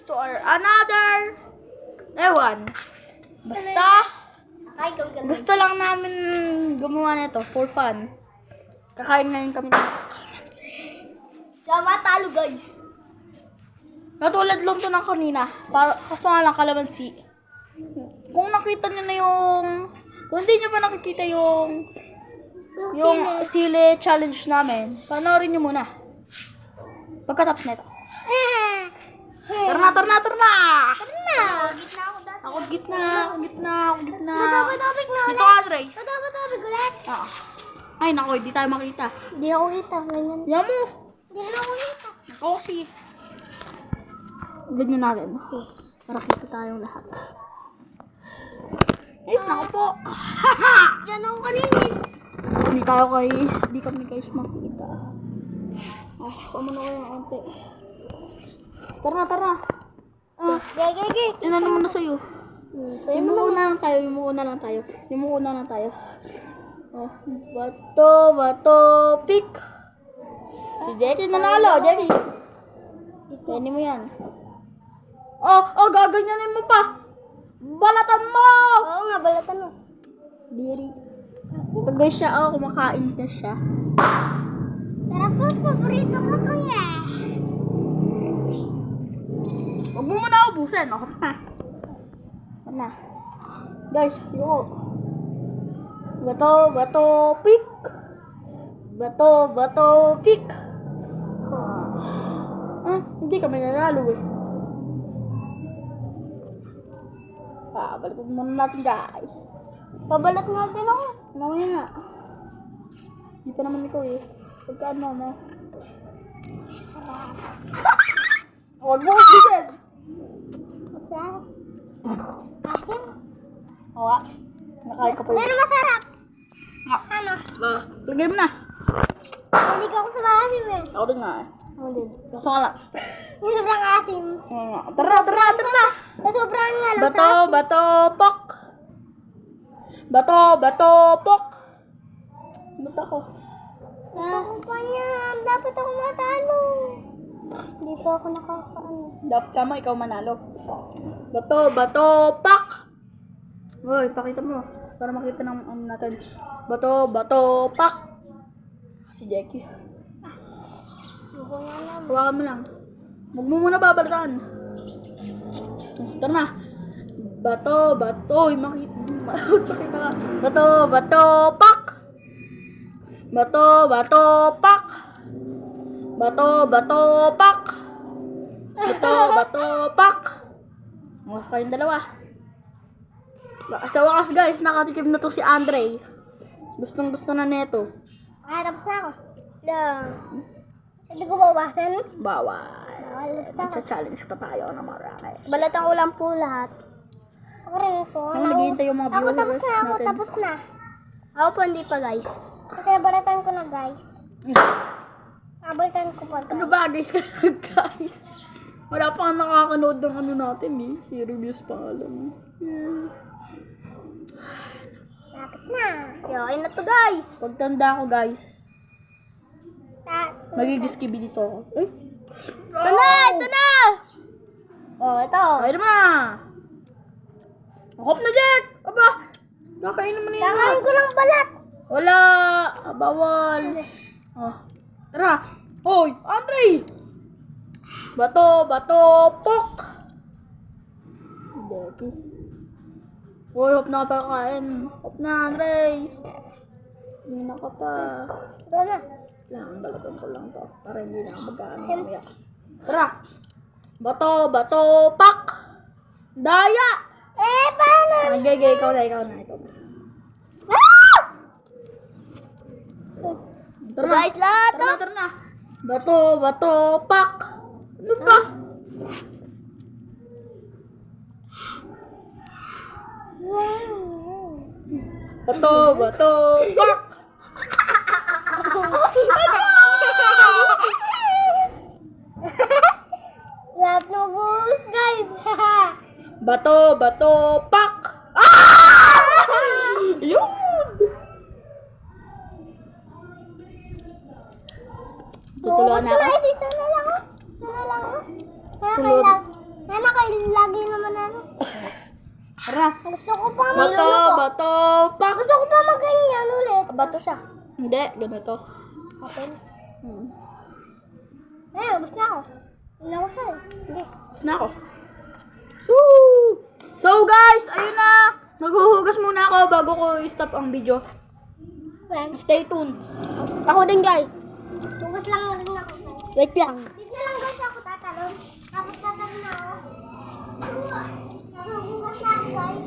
to our another ewan. Basta gusto lang namin gumawa nito for fun. Kakain ngayon kami ng Sama talo guys. natulad lang to ng kanina. Kaso nga lang kalamansi. Kung nakita niyo na kung hindi niyo pa nakikita yung sili challenge namin, panoorin niyo muna. Pagkatapos nito. Tara na! Gitna ako Gitna. Topic na. Dito ka, Trey. Topic ulit. Ay, nako, hindi tayo makita. Hindi ako kita. Ganyan. Yan mo. Hindi ako kita. Oo, sige. Ganyan natin. Para kita tayong lahat. Eh, nako po. Diyan ako kanina. Hindi kami guys makita. Pamuna ko yung ante. Tara. Gay. Ano naman na sa'yo? Sa'yo Yung mo muna lang tayo. Oh, bato, pick. Si Jackie nanalo, Jackie. Pwede mo yan. Gaganyanin mo pa. Balatan mo! Oo nga, balatan mo. Diri. Pag guys siya, kumakain na siya. Tara po, paborito ko to Huwag mo muna ubusin. Na. Guys, bato, pick. Bato, pick. Hindi kami nanalo eh. Balatan muna natin guys. Pabalat nga din ako. Mamaya nga. Hindi pa naman ikaw eh. Pagkaan mo. Huwag mo ubusin. Asim. Nakain ka pa yun. Pero masarap. Ano? Lagay mo na. Hindi ko ako sa maasim eh. Ako din nga eh. Ako din. Kaso nga lang. Yung sobrang asim. Tara. Sa sobrang nga lang Bato, pok. Bato, pok. Ba't ako? Ako pa niya. Dapat ako matalo. Hindi pa ako nakakaano. Dapat ka mo, ikaw manalo. Bato, pak. Uy, pakita mo. Para makita ng natin. Bato, pak. Si Jackie. Hawakan mo lang. Huwag mo muna babalatan. Tara na. Bato. Uy, makita ka. Bato, pak. Bato, pak. Bato, pak. Kayong dalawa. Sa wakas guys, nakatikim na to si Andre. Gustong-gusto na neto. Tapos na ako. Lang. Hindi ko bawasan. Bawal. Tapos na ako. Challenge pa tayo na marami. Balatan ko lang po lahat. Ako rin po. Ang naghihintay yung mga Ako viewers natin. tapos na. Ako po hindi pa guys. Kasi balatan ko na guys. Balatan ko pa guys. Ano ba guys? Guys. Wala pa nga nakakanood ng ano natin eh. Si reviews pa nga lang. Lapit na. Ayun na to guys. Pagtanda ko guys, magigiskibi dito ako. Ay! Ito na! Ito. Kaya naman na! Hop na Jack! Aba! Kakainin mo na yun. Kakain ko lang balat. Wala! Bawal! Tara! Hoy! Andre! Bato, pok! Dati. Hoy, hop na ka pa kakain. Hop na, Andre! Hindi na ka pa. Ito na. Balatan ko lang to. Para hindi na magkaano mamaya. Tara! Bato, pak! Daya! Paano? Gay, ikaw na. Tara Guys, lahat. Tara na. Bato, pak! Ano ba? Bato, pak! Lahat na bus, guys. Bato, pak! Yun! Tutulungan na ako. Ito na lang. Tulog. Nana, lagi naman ano. Tara. Gusto ko pa Bato, bato, pak. Gusto ko pa mag-ganyan ulit. Bato siya. Hindi, ganito. Open. Hmm. Gusto ako. Hindi ako siya. Hindi. Tapos na ako. So guys, ayun na. Maghuhugas muna ako bago ko i-stop ang video. Stay tuned. Ako din guys. Tugas lang rin ako guys. Wait lang. Dito lang guys ako tatalon. Tapos tatalon na ako. Hugas na ako guys.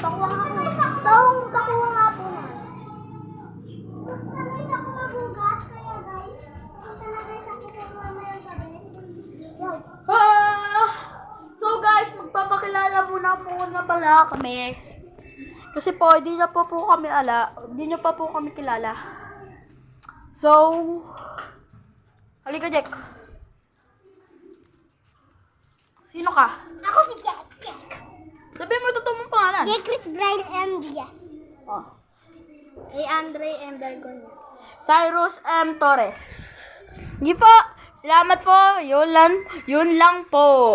Pakuha nga po. Pakuha nga po na. Gusto guys ako maghugas. Kaya guys. Gusto na guys ako sa mamayang gabi. So guys, magpapakilala muna po na pala kami. Kasi po, hindi na po kami hindi niyo pa po kami kilala. So, halika Jack. Sino ka? Ako si Jack. Sabihin mo totoo mong pangalan. Jack Chris Brian M. Diaz. Oh. Andre M. Bergonia. Cyrus M. Torres. Hindi po. Salamat po. Yun lang po.